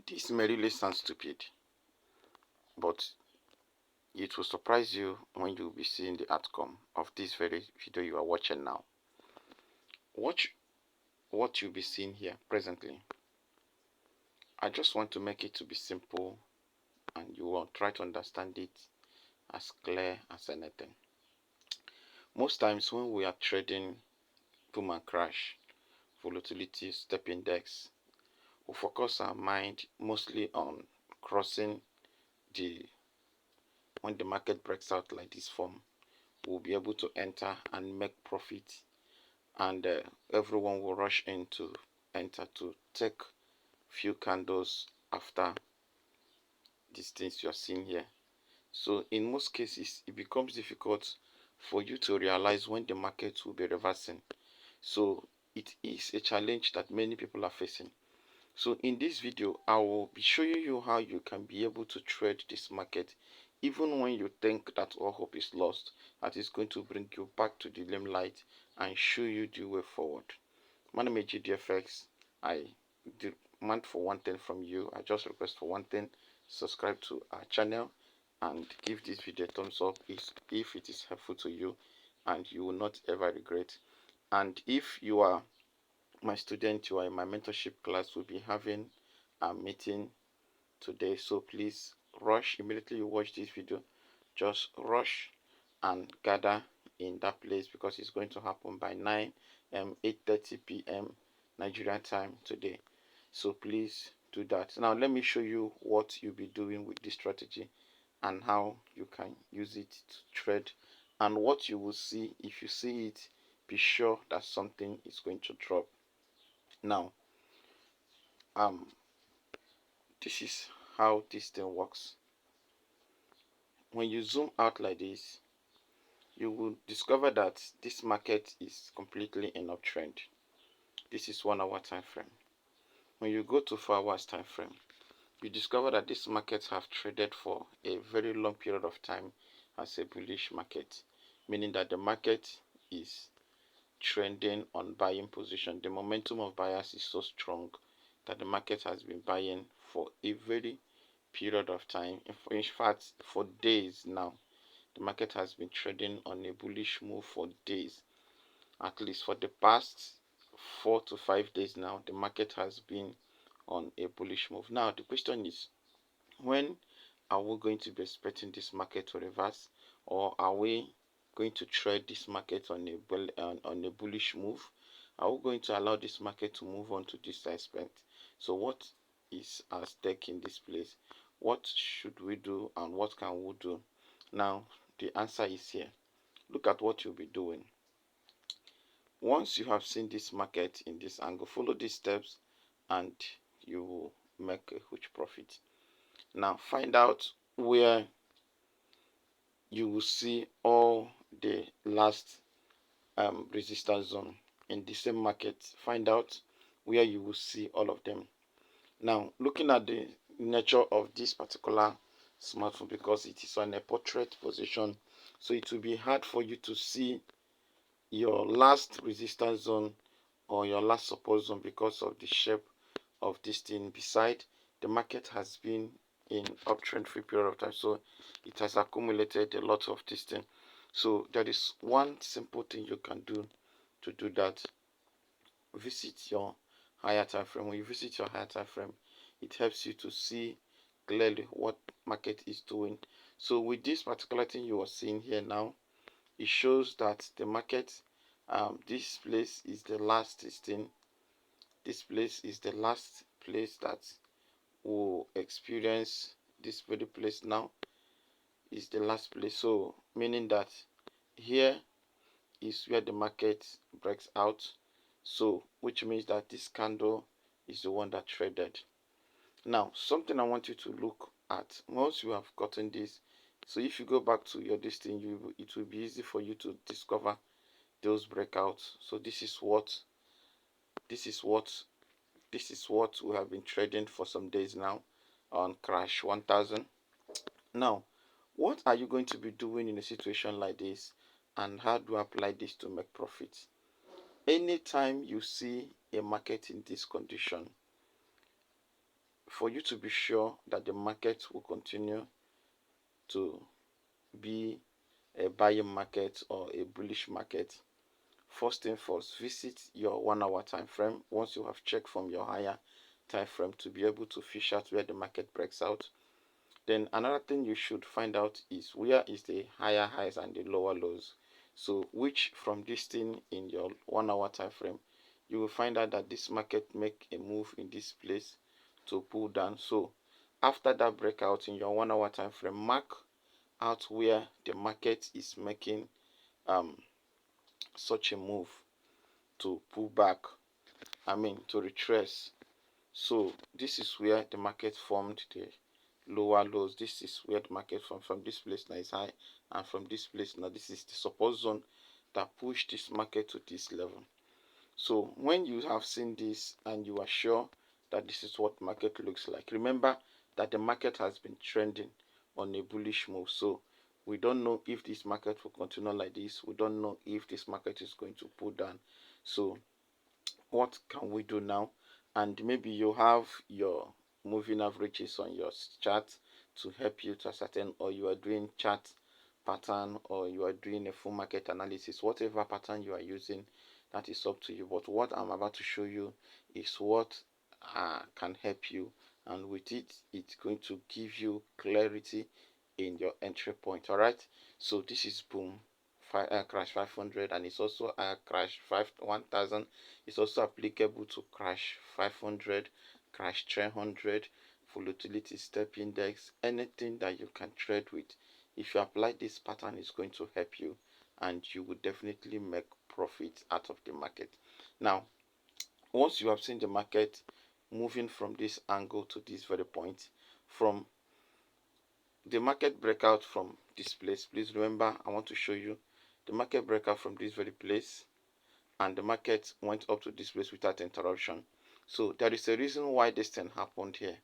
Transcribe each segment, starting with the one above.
This may really sound stupid, but it will surprise you when you will be seeing the outcome of this very video you are watching now. Watch what you'll be seeing here presently. I just want to make it to be simple and you will try to understand it as clear as anything. Most times when we are trading boom and crash, volatility, step index, we focus our mind mostly on crossing when the market breaks out like this form, we'll be able to enter and make profit, and everyone will rush in to enter to take few candles after these things you are seeing here. So in most cases it becomes difficult for you to realize when the market will be reversing. So it is a challenge that many people are facing. So in this video I will be showing you how you can be able to trade this market even when you think that all hope is lost. That is going to bring you back to the limelight and show you the way forward. My name is GDFX. I demand for one thing from you. I just request for one thing: subscribe to our channel and give this video a thumbs up if it is helpful to you, and you will not ever regret. And if you are my student, you are in my mentorship class, we'll be having a meeting today, so please rush immediately you watch this video. Just rush and gather in that place because it's going to happen by 8:30 p.m. Nigerian time today. So please do that. Now let me show you what you'll be doing with this strategy and how you can use it to trade, and what you will see. If you see it, be sure that something is going to drop. Now this is how this thing works. When you zoom out like this, you will discover that this market is completely in uptrend. This is 1 hour time frame. When you go to 4 hours time frame, you discover that this market have traded for a very long period of time as a bullish market, meaning that the market is trending on buying position. The momentum of buyers is so strong that the market has been buying for a very period of time. In fact, for days now, the market has been trading on a bullish move for days. At least for the past 4 to 5 days now, the market has been on a bullish move. Now the question is, when are we going to be expecting this market to reverse, or are we going to trade this market on a bullish move? Are we going to allow this market to move on to this aspect? So what is at stake in this place? What should we do and what can we do? Now the answer is here. Look at what you'll be doing. Once you have seen this market in this angle, follow these steps and you will make a huge profit. Now find out where you will see all the last resistance zone in the same market. Find out where you will see all of them. Now looking at the nature of this particular smartphone, because it is on a portrait position, so it will be hard for you to see your last resistance zone or your last support zone because of the shape of this thing. Beside, the market has been in uptrend for a period of time, so it has accumulated a lot of this thing. So there is one simple thing you can do to do that. Visit your higher time frame. When you visit your higher time frame, it helps you to see clearly what market is doing. So with this particular thing you are seeing here now, it shows that the market, this place is the last thing. This place is the last place that will experience. This very place now is the last place. So meaning that here is where the market breaks out. So which means that this candle is the one that traded. Now something I want you to look at once you have gotten this. So if you go back to your listing, it will be easy for you to discover those breakouts. So this is what we have been trading for some days now on crash 1000. Now what are you going to be doing in a situation like this, and how do I apply this to make profits? Anytime you see a market in this condition, for you to be sure that the market will continue to be a buying market or a bullish market, first thing first, visit your 1 hour time frame once you have checked from your higher time frame to be able to fish out where the market breaks out. Then another thing you should find out is where is the higher highs and the lower lows. So which from this thing in your 1 hour time frame, you will find out that this market make a move in this place to pull down. So after that breakout in your 1 hour time frame, mark out where the market is making such a move to pull back, to retrace. So this is where the market formed the lower lows. This is where the market from this place now is high, and from this place now this is the support zone that pushed this market to this level. So when you have seen this and you are sure that this is what market looks like, remember that the market has been trending on a bullish move. So we don't know if this market will continue like this. We don't know if this market is going to pull down. So what can we do now? And maybe you have your moving averages on your chart to help you to ascertain, or you are doing chart pattern, or you are doing a full market analysis. Whatever pattern you are using, that is up to you. But what I'm about to show you is what can help you, and with it, it's going to give you clarity in your entry point. All right, so this is boom crash 500, and it's also crash 1000. It's also applicable to crash 500, crash 300, volatility step index, anything that you can trade with. If you apply this pattern, it's going to help you, and you will definitely make profit out of the market. Now once you have seen the market moving from this angle to this very point, from the market breakout from this place, please remember, I want to show you the market breakout from this very place, and the market went up to this place without interruption. So there is a reason why this thing happened here.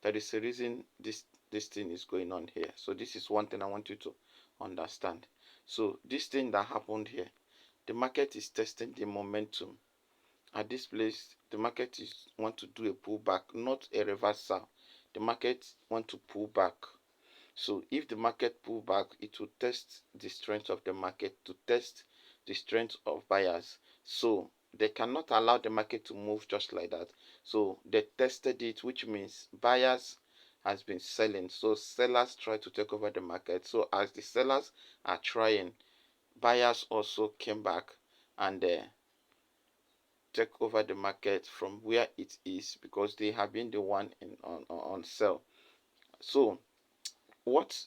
There is a reason this thing is going on here. So this is one thing I want you to understand. So this thing that happened here, the market is testing the momentum. At this place, the market is want to do a pullback, not a reversal. The market want to pull back. So if the market pull back, it will test the strength of the market, to test the strength of buyers. So they cannot allow the market to move just like that. So they tested it, which means buyers has been selling. So sellers try to take over the market. So as the sellers are trying, buyers also came back and take over the market from where it is, because they have been the one on sell. So what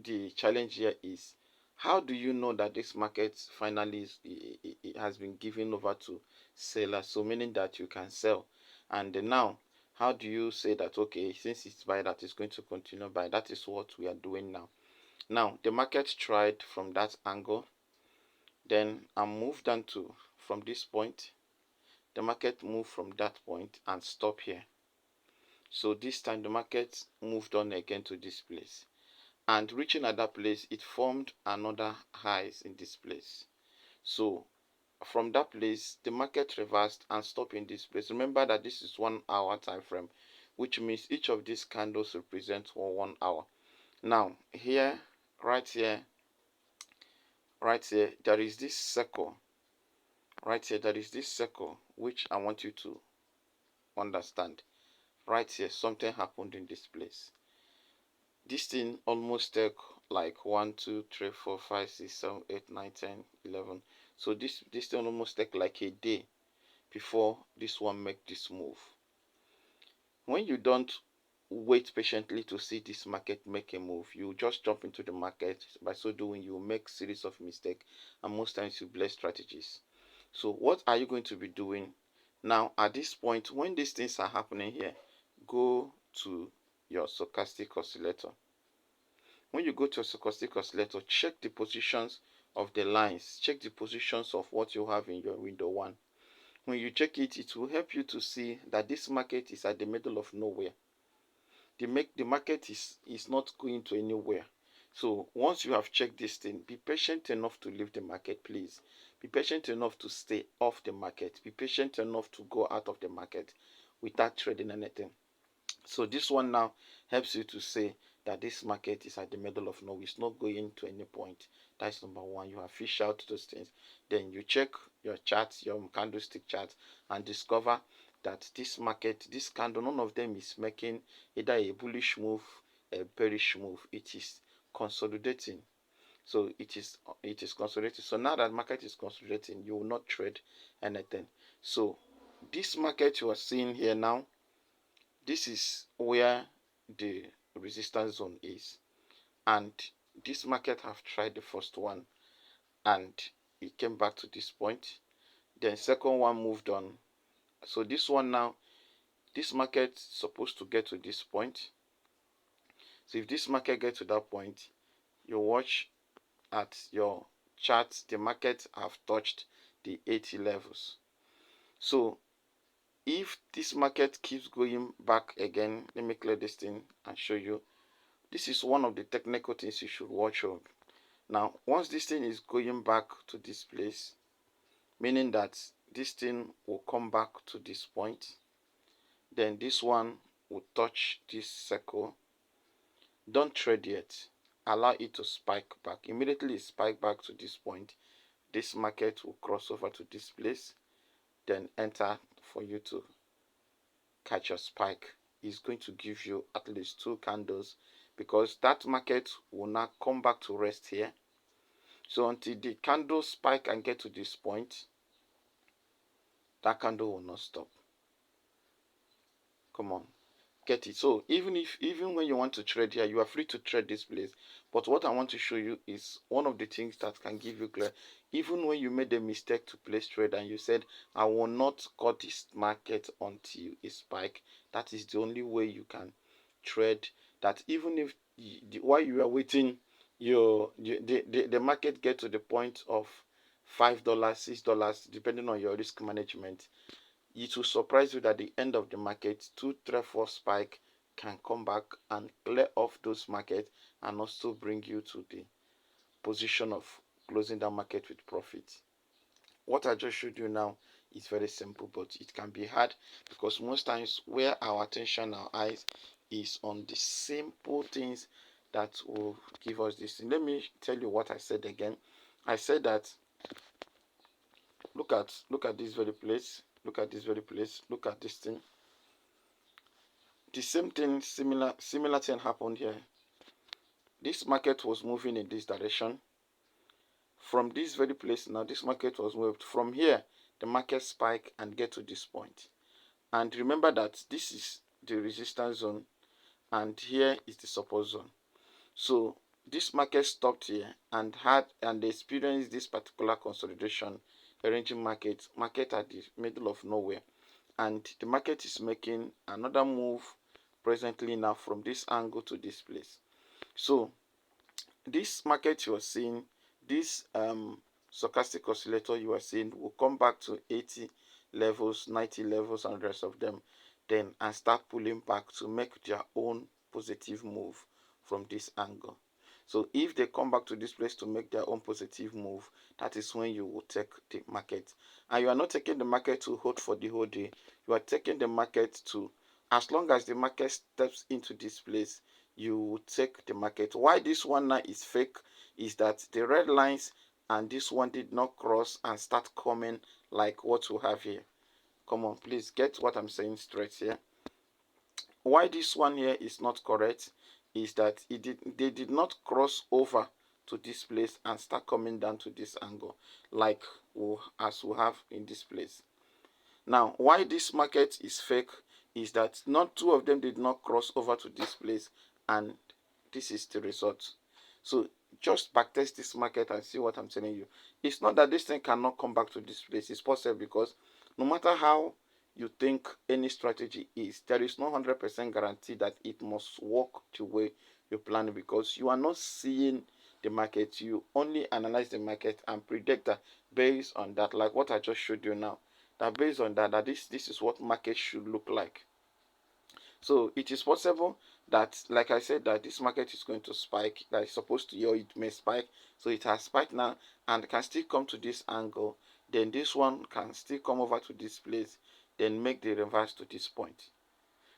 the challenge here is, how do you know that this market finally it has been given over to sellers? So meaning that you can sell. And now how do you say that, okay, since it's buy, that is going to continue buy? That is what we are doing now. Now the market tried from that angle, then I moved down to from this point. The market moved from that point and stop here. So this time the market moved on again to this place, and reaching at that place, it formed another highs in this place. So from that place, the market reversed and stopped in this place. Remember that this is 1 hour time frame, which means each of these candles represents 1 hour. Now here, right here, there is this circle. Right here, there is this circle which I want you to understand. Right here, something happened in this place. This thing almost took like 1 2 3 4 5 6 7 8 9 10 11. So this thing almost take like a day before this one make this move. When you don't wait patiently to see this market make a move, you just jump into the market. By so doing, you make series of mistakes, and most times you bless strategies. So what are you going to be doing now at this point? When these things are happening here, go to your stochastic oscillator. When you go to a stochastic oscillator, check the positions of the lines, check the positions of what you have in your window 1. When you check it, it will help you to see that this market is at the middle of nowhere. The market is not going to anywhere. So once you have checked this thing, be patient enough to leave the market, please. Be patient enough to stay off the market. Be patient enough to go out of the market without trading anything. So this one now helps you to say that this market is at the middle of nowhere. It's not going to any point. That's number one. You have fish out those things. Then you check your charts, your candlestick chart, and discover that this market, this candle, none of them is making either a bullish move, a bearish move. It is consolidating. So it is consolidating. So now that market is consolidating, you will not trade anything. So this market you are seeing here now, this is where the resistance zone is, and this market have tried the first one and it came back to this point. Then second one moved on. So this one now, this market supposed to get to this point. So if this market get to that point, you watch at your charts, the market have touched the 80 levels. So if this market keeps going back again, let me clear this thing and show you. This is one of the technical things you should watch on. Now, once this thing is going back to this place, meaning that this thing will come back to this point, then this one will touch this circle. Don't trade yet. Allow it to spike back. Immediately it spike back to this point, this market will cross over to this place, then enter for you to catch your spike. Is going to give you at least 2 candles, because that market will now come back to rest here. So until the candle spike and get to this point, that candle will not stop. Come on, get it. So even when you want to trade here, you are free to trade this place. But what I want to show you is one of the things that can give you clear. Even when you made a mistake to place trade and you said, I will not cut this market until it spike, that is the only way you can trade. That even if while you are waiting, the market get to the point of $5, $6, depending on your risk management, it will surprise you that at the end of the market, 2, 3, 4 spike can come back and clear off those markets and also bring you to the position of closing that market with profit. What I just showed you now is very simple, but it can be hard because most times where our attention, our eyes is on the simple things that will give us this thing. Let me tell you what I said again. I said that look at this very place, look at this very place, look at this thing. The same thing, similar thing happened here. This market was moving in this direction. From this very place now, this market was moved. From here, the market spike and get to this point. And remember that this is the resistance zone and here is the support zone. So this market stopped here and experienced this particular consolidation, arranging market at the middle of nowhere. And the market is making another move presently now from this angle to this place. So this market you are seeing, this stochastic oscillator you are seeing will come back to 80 levels, 90 levels and the rest of them, then and start pulling back to make their own positive move from this angle. So if they come back to this place to make their own positive move, that is when you will take the market. And you are not taking the market to hold for the whole day. You are taking the market to, as long as the market steps into this place, you will take the market. Why this one now is fake is that the red lines and this one did not cross and start coming like what we have here. Come on, please get what I'm saying straight here. Why this one here is not correct is that they did not cross over to this place and start coming down to this angle like as we have in this place. Now, why this market is fake is that not 2 of them did not cross over to this place, and this is the result. So just backtest this market and see what I'm telling you. It's not that this thing cannot come back to this place. It's possible, because no matter how you think any strategy is, there is no 100% guarantee that it must work the way you plan, because you are not seeing the market. You only analyze the market and predict that based on that, like what I just showed you now, that based on that this is what market should look like. So it is possible that, like I said, that this market is going to spike, that is supposed to, or it may spike. So it has spiked now and can still come to this angle. Then this one can still come over to this place, then make the reverse to this point.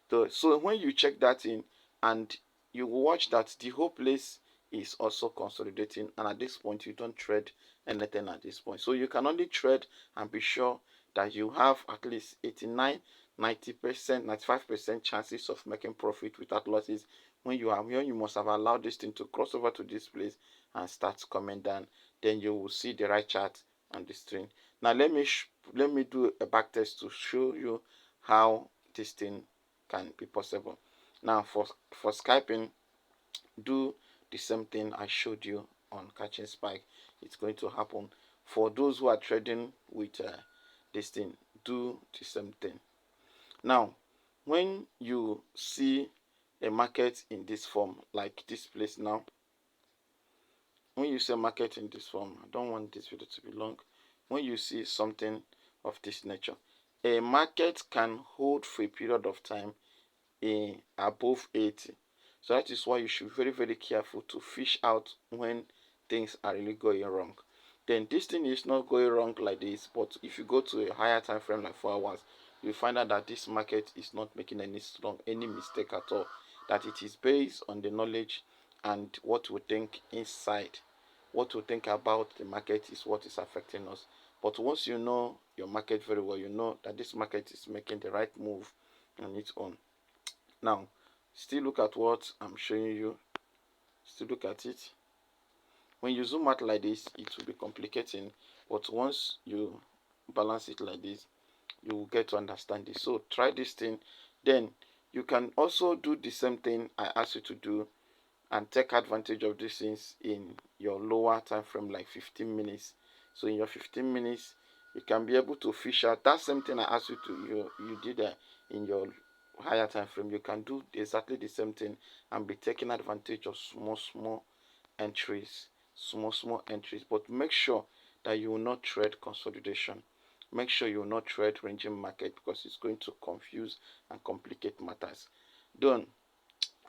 So when you check that in, and you watch that the whole place is also consolidating, and at this point you don't trade anything at this point. So you can only trade and be sure that you have at least 89, 90%, 95% chances of making profit without losses when you must have allowed this thing to cross over to this place and start coming down. Then you will see the right chart on the screen. Now let me do a back test to show you how this thing can be possible. Now for Skyping, do the same thing I showed you on catching spike. It's going to happen. For those who are trading with this thing, do the same thing. Now, when you see a market in this form, like this place now, when you see a market in this form, I don't want this video to be long. When you see something of this nature, a market can hold for a period of time in above 80. So that is why you should be very, very careful to fish out when things are really going wrong. Then this thing is not going wrong like this, but if you go to a higher time frame like 4 hours, you find out that this market is not making any mistake at all. That it is based on the knowledge and what we think inside. What we think about the market is what is affecting us. But once you know your market very well, you know that this market is making the right move on its own. Now, still look at what I'm showing you. Still look at it. When you zoom out like this, it will be complicating. But once you balance it like this, you will get to understand this. So try this thing. Then you can also do the same thing I asked you to do and take advantage of these things in your lower time frame, like 15 minutes. So in your 15 minutes, you can be able to fish out that same thing I asked you to you did in your higher time frame. You can do exactly the same thing and be taking advantage of small entries, small entries. But make sure that you will not trade consolidation. Make sure you will not trade ranging market, because it's going to confuse and complicate matters. Done.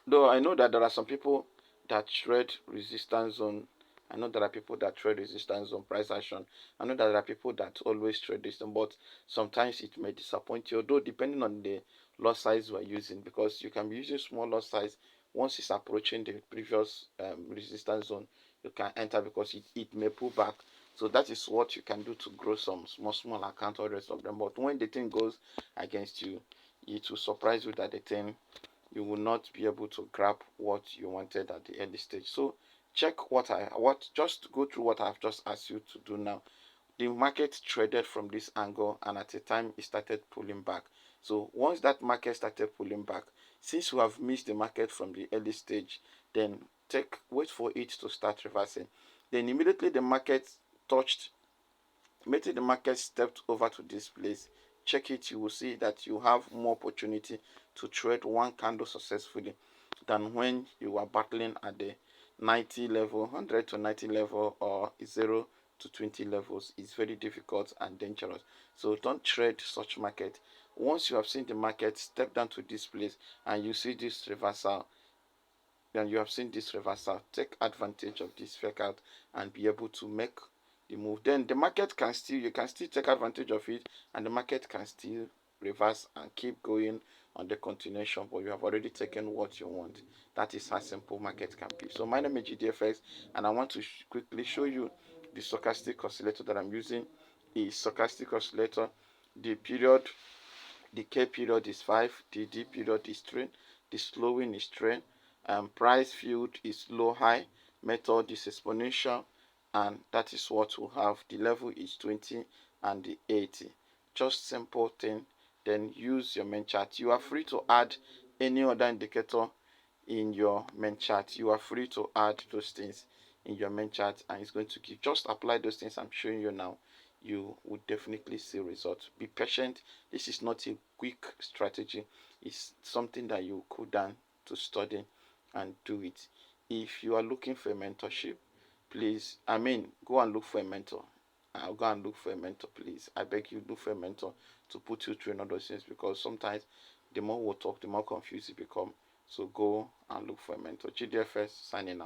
Though I know that there are some people that trade resistance zone. I know there are people that trade resistance zone price action. I know that there are people that always trade this thing, but sometimes it may disappoint you, although depending on the lot size you are using, because you can be using small lot size. Once it's approaching the previous resistance zone, you can enter, because it may pull back. So that is what you can do to grow some small account or rest of them. But when the thing goes against you, it will surprise you that the thing, you will not be able to grab what you wanted at the early stage. So check just go through what I've just asked you to do now. The market traded from this angle, and at a time it started pulling back. So once that market started pulling back, since you have missed the market from the early stage, then wait for it to start reversing. Then immediately the market touched immediately the market stepped over to this place, check it, you will see that you have more opportunity to trade one candle successfully than when you were battling at the 90 level, 100 to 90 level, or 0 to 20 levels. It's very difficult and dangerous. So don't trade such market. Once you have seen the market step down to this place and you see this reversal, then you have seen this reversal, take advantage of this fake out and be able to make the move. Then the market can still, you can still take advantage of it, and the market can still reverse and keep going on the continuation, but you have already taken what you want. That is how simple market can be. So my name is GDFX, and I want to quickly show you the stochastic oscillator that I'm using. Is stochastic oscillator. The K period is 5, the D period is trend, the slowing is trend, price field is low high, method is exponential, and that is what we have. The level is 20 and the 80. Just simple thing. Then use your main chart. You are free to add any other indicator in your main chart. You are free to add those things in your main chart, and it's going to give. Just apply those things I'm showing you now. You will definitely see results. Be patient. This is not a quick strategy. It's something that you cool down to study and do it. If you are looking for a mentorship, please, go and look for a mentor. I'll go and look for a mentor, please. I beg you, look for a mentor to put you through another things, because sometimes the more we talk, the more confused you become. So go and look for a mentor. GDFS signing out.